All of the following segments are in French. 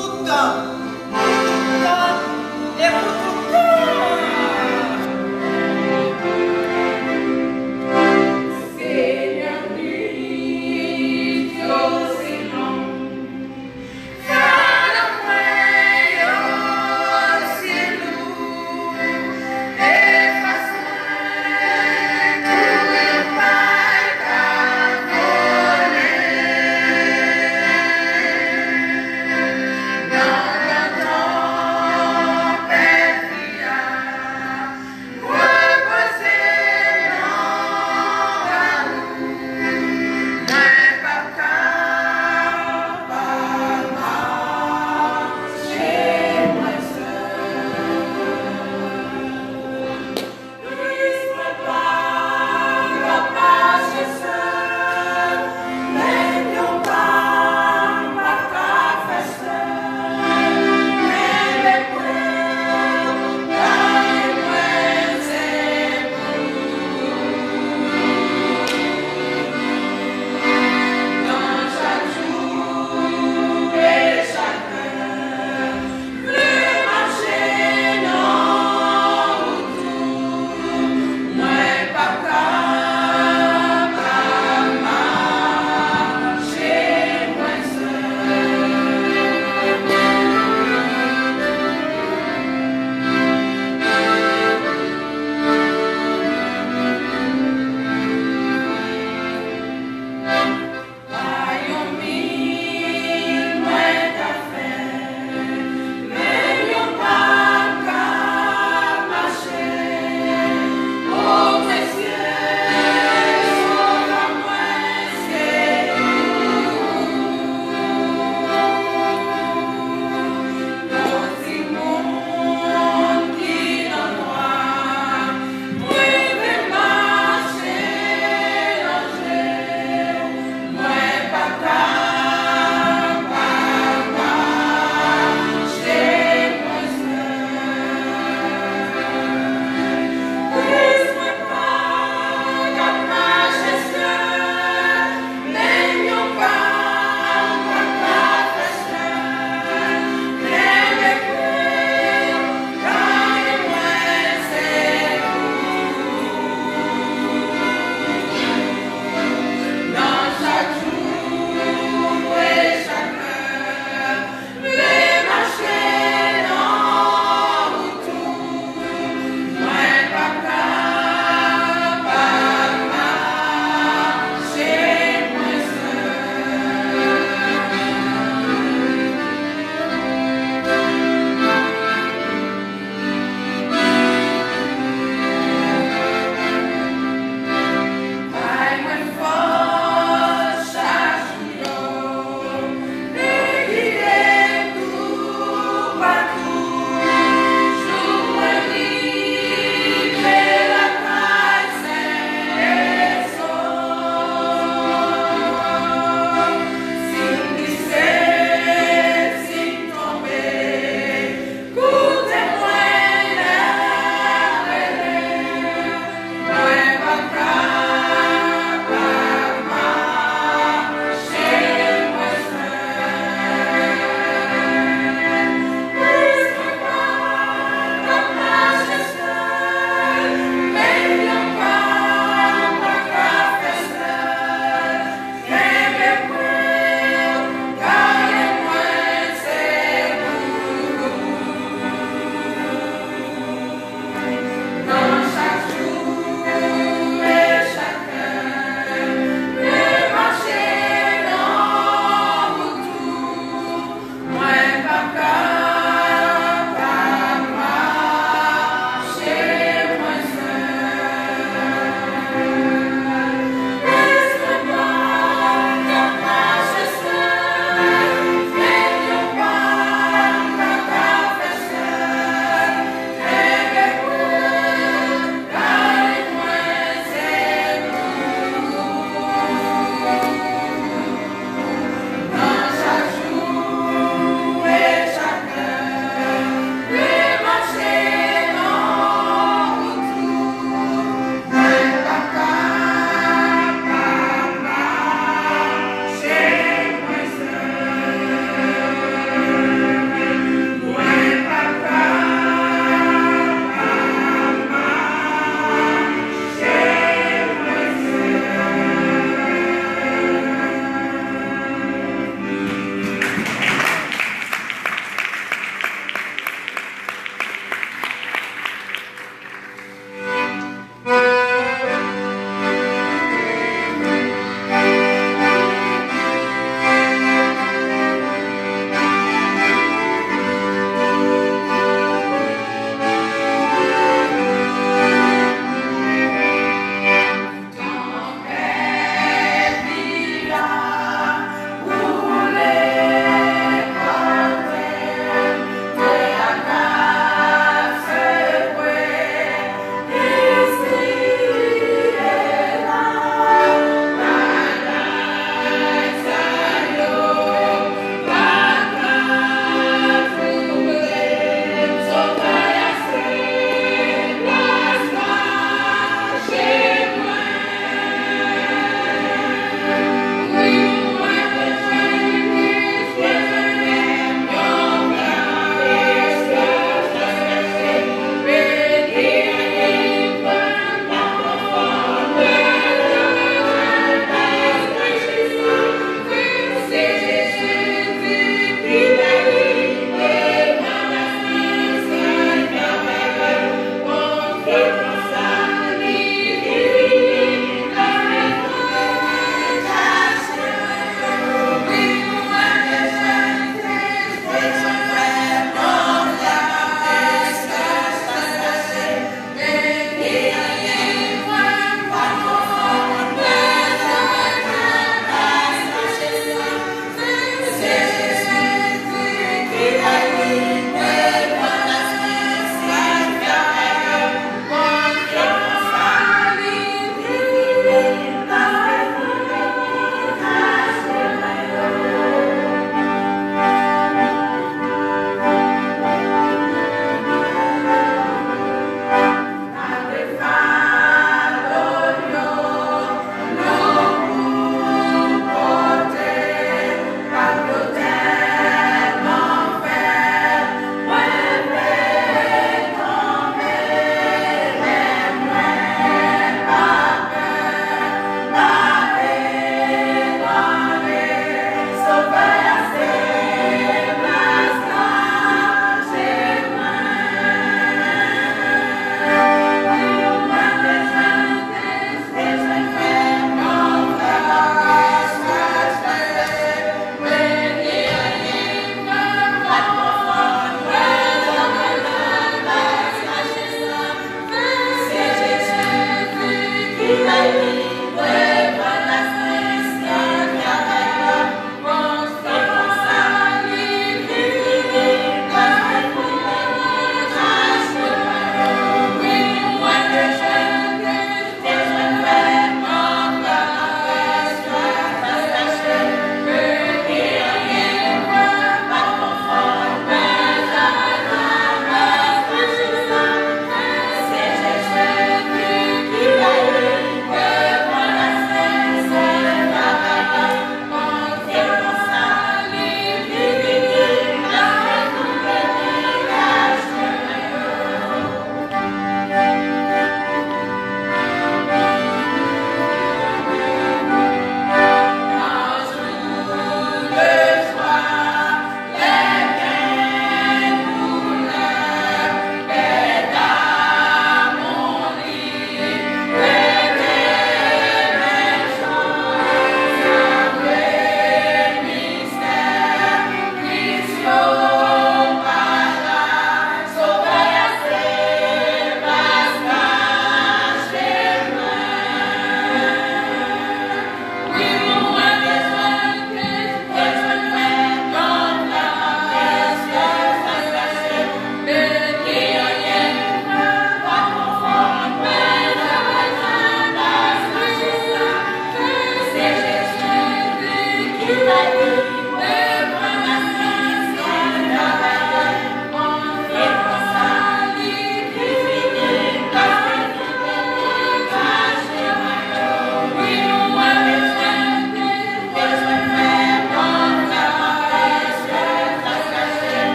tout temps. Tout temps et pour tout temps. Seigneur, nuit océan,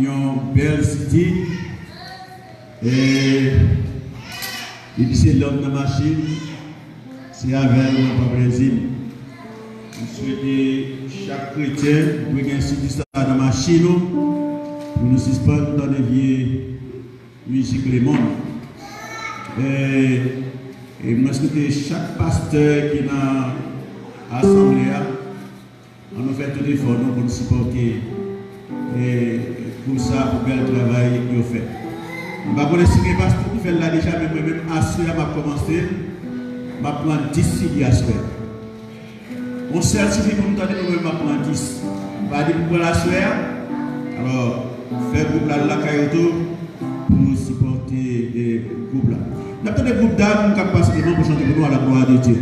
une belle cité. Et il dit c'est l'homme de la machine, c'est avec le Brésil. Je souhaite chaque chrétien pour qu'il cité ça dans la machine pour nous suspendre dans les vieilles musiques les mondes. Et moi, je souhaite chaque pasteur qui est dans l'assemblée, on nous fait tout l'effort pour nous supporter. Et pour ça, pour quel travail qu'il fait. Je ne sais pas si les pasteurs qui fait là déjà, mais moi-même, à ce moment où commencé, je prends 10 CD à ce faire. On certifie pour nous donner nous-mêmes, je prends 10. Je vais dire pour la soeur, alors, faire groupe là, la Kayoto, pour supporter le groupe là. Nous avons des groupes d'âmes qui passent des noms pour chanter pour nous à la gloire de Dieu.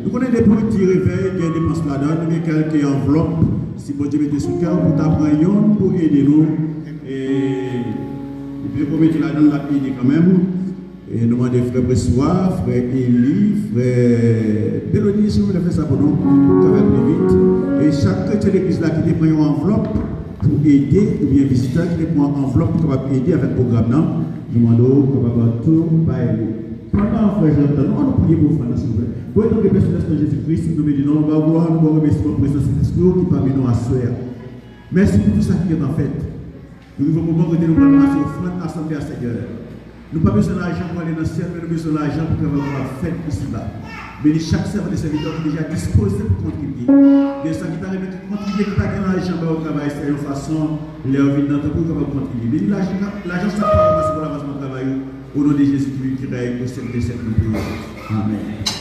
Nous connaissons des petits réveils, des dépenses là-dedans, mais quelques enveloppes, si vous mettez sous cœur, pour t'apprendre pour aider nous. Et puis, pour mettre là-dedans, la aider quand même. Et nous demandons frère Bressois, frère Élie, frère Bélonie, si vous voulez faire ça pour nous, ça va plus vite. Et chaque chrétien de l'église là qui prend une enveloppe pour aider, ou bien visiteur qui prend une enveloppe pour aider avec le programme, nous demandons capable tout bailler. Pendant frère Jonathan, nous allons prier pour frère, s'il vous plaît. Pour être dans le Jésus-Christ, nous disons, nous allons voir, nous allons remercier pour le Saint-Esprit qui parmi nous à soir. Merci pour tout ça qui est en fait. Nous avons moment où nous allons passer au front assemblée à Seigneur. Nous n'avons pas besoin d'argent pour aller dans le ciel, mais nous avons besoin d'argent pour travailler la fête ici-bas. Mais chaque serveur de serviteur qui est déjà disposé pour contribuer. Des gens qui t'arrivent à contribuer, qui n'ont pas l'argent au travail, c'est une façon, leur vie dans le temps pour contribuer. Mais l'argent, ça va pour l'avancement du travail. Au nom de Jésus-Christ qui règne au sein de cette prière. Amen.